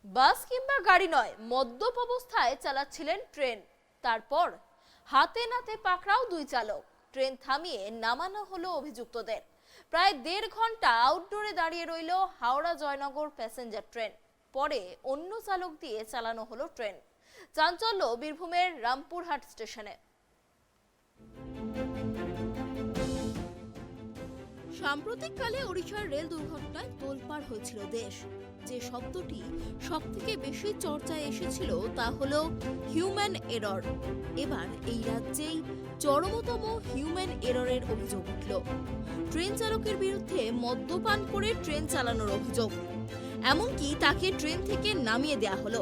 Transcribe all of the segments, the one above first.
বাস কিংবা গাড়ি নয়, মদ্যপ অবস্থায় চালাচ্ছিলেন ট্রেন। তারপর হাতে নাতে পাকড়াও দুই চালক। ট্রেন থামিয়ে নামানো হলো অভিযুক্তদের। প্রায় 1.5 ঘন্টা আউটডোরে দাঁড়িয়ে রইল হাওড়া জয়নগর প্যাসেঞ্জার ট্রেন। পরে অন্য চালক দিয়ে চালানো হলো ট্রেন। চাঞ্চল্য বীরভূমের রামপুরহাট স্টেশনে। সাম্প্রতিককালে ওড়িশার রেল দুর্ঘটনায় তোলপাড় হয়েছিল দেশ। যে শব্দটি সবথেকে বেশি চর্চায় এসেছিল তা হলো হিউম্যান এরর। এবার এই রাজ্যেই চরমতম হিউম্যান এররের অভিযোগ উঠল। ট্রেন চালকের বিরুদ্ধে মদ্যপান করে ট্রেন চালানোর অভিযোগ। এমনকি তাকে ট্রেন থেকে নামিয়ে দেয়া হলো।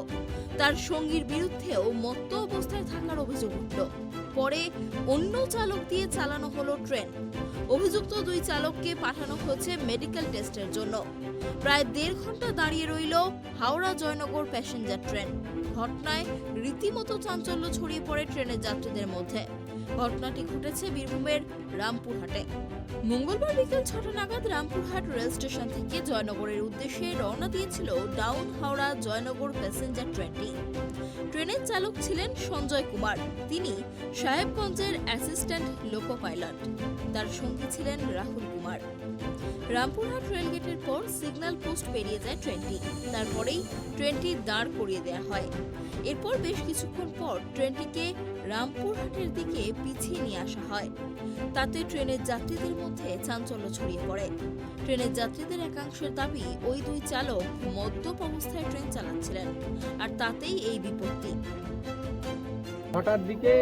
তার সঙ্গীর বিরুদ্ধেও মত্ত অবস্থায় থাকার অভিযোগ উঠল। পরে অন্য চালক দিয়ে চালানো হলো ট্রেন। অভিযুক্ত দুই চালককে পাঠানো হয়েছে মেডিকেল টেস্টের জন্য। প্রায় 1.5 ঘন্টা দাঁড়িয়ে রইল হাওড়া জয়নগর প্যাসেঞ্জার ট্রেন। ঘটনায় রীতিমতো চাঞ্চল্য ছড়িয়ে পড়ে ট্রেনের যাত্রীদের মধ্যে। ঘটনাটি ঘটেছে বীরভূমের রামপুরহাটে। মঙ্গলবার বিকেল 6টা নাগাদ রামপুরহাট রেল স্টেশন থেকে জয়নগরের উদ্দেশ্যে রওনা দিয়েছিল ডাউন হাওড়া জয়নগর প্যাসেঞ্জার ট্রেনটি। ট্রেনের চালক ছিলেন সঞ্জয় কুমার। তিনি সাহেবগঞ্জের অ্যাসিস্ট্যান্ট লোকো পাইলট। তার সঙ্গী ছিলেন রাহুল কুমার। রামপুরহাট রেলগেটের পর সিগন্যাল পোস্ট পেরিয়ে যায় ট্রেনটি। তারপরেই ট্রেনটি দাঁড় করিয়ে দেওয়া হয়। এরপর বেশ কিছুক্ষণ পর ট্রেনটিকে রামপুরহাটের দিকে পিছিয়ে নিয়ে আসা হয়। তাতে ট্রেনের যাত্রীদের মধ্যে চাঞ্চল্য ছড়িয়ে পড়ে। ট্রেনের যাত্রীদের একাংশের দাবি, ওই দুই চালক মদ্যপ অবস্থায় ট্রেন চালাচ্ছিলেন, আর তাতেই এই বিপত্তি। 6টার দিকে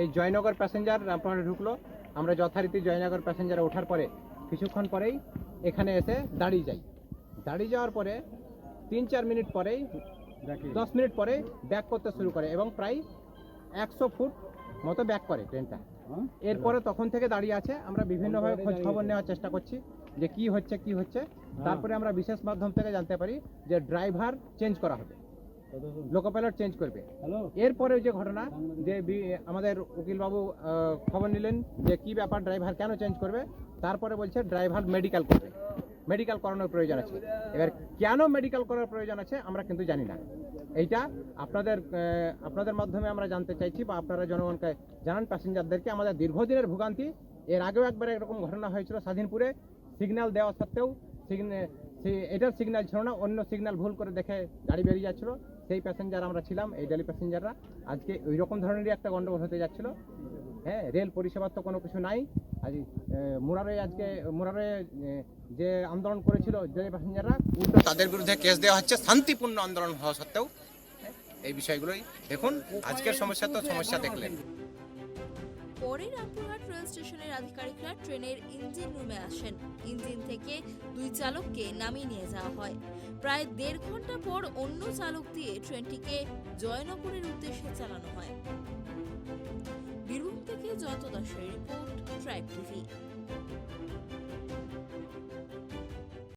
এই জয়নগর প্যাসেঞ্জার রামপুরহাটে ঢুকলো। আমরা যথারীতি জয়নগর প্যাসেঞ্জারে ওঠার পরে কিছুক্ষণ পরেই এখানে এসে দাঁড়িয়ে যাই। দাঁড়িয়ে যাওয়ার পরে 3-4 মিনিট পরেই 10 মিনিট পরে ব্যাক করতে শুরু করে এবং প্রায় 100 ফুট মতো ব্যাক করে ট্রেনটা। এরপরে তখন থেকে দাঁড়িয়ে আছে। আমরা বিভিন্নভাবে খোঁজ খবর নেওয়ার চেষ্টা করছি যে কি হচ্ছে। তারপরে আমরা বিশেষ মাধ্যম থেকে জানতে পারি যে ড্রাইভার চেঞ্জ করা হবে, লোকো পাইলট চেঞ্জ করবে। এরপরে যে ঘটনা, যে আমাদের উকিলবাবু খবর নিলেন যে কি ব্যাপার, ড্রাইভার কেন চেঞ্জ করবে। তারপরে বলছে ড্রাইভার মেডিকেল করবে, মেডিকেল করানোর প্রয়োজন আছে। এবার কেন মেডিকেল করার প্রয়োজন আছে আমরা কিন্তু জানি না। এইটা আপনাদের মাধ্যমে আমরা জানতে চাইছি, বা আপনারা জনগণকে জানান, প্যাসেঞ্জারদেরকে। আমাদের দীর্ঘদিনের ভোগান্তি। এর আগেও একবার এরকম ঘটনা হয়েছিল স্বাধীনপুরে। সিগন্যাল দেওয়া সত্ত্বেও এটার সিগন্যাল ছিল না, অন্য সিগন্যাল ভুল করে দেখে গাড়ি বেরিয়ে যাচ্ছিল। সেই প্যাসেঞ্জার আমরা ছিলাম, এই ডেলি প্যাসেঞ্জাররা। আজকে ওই রকম ধরনেরই একটা গন্ডগোল হতে যাচ্ছিল। হ্যাঁ, রেল পরিষেবার তো কোনো কিছু নাই। আজ মুরারে যে আন্দোলন করেছিল ডেলি প্যাসেঞ্জাররা, উল্টো তাদের বিরুদ্ধে কেস দেওয়া হচ্ছে, শান্তিপূর্ণ আন্দোলন হওয়া সত্ত্বেও। এই বিষয়গুলোই দেখুন, আজকের সমস্যা তো সমস্যা দেখলেন। পরে রামপুরহাট রেল স্টেশনের আধিকারিকরা ট্রেনের ইঞ্জিন রুমে আসেন। ইঞ্জিন থেকে দুই চালককে নামিয়ে নিয়ে যাওয়া হয়। প্রায় 1.5 ঘন্টা পর অন্য চালক দিয়ে ট্রেনটিকে জয়নগরের উদ্দেশ্যে চালানো হয়। বীরভূম থেকে জয়ন্ত দাসের রিপোর্ট, ট্রাইব টিভি।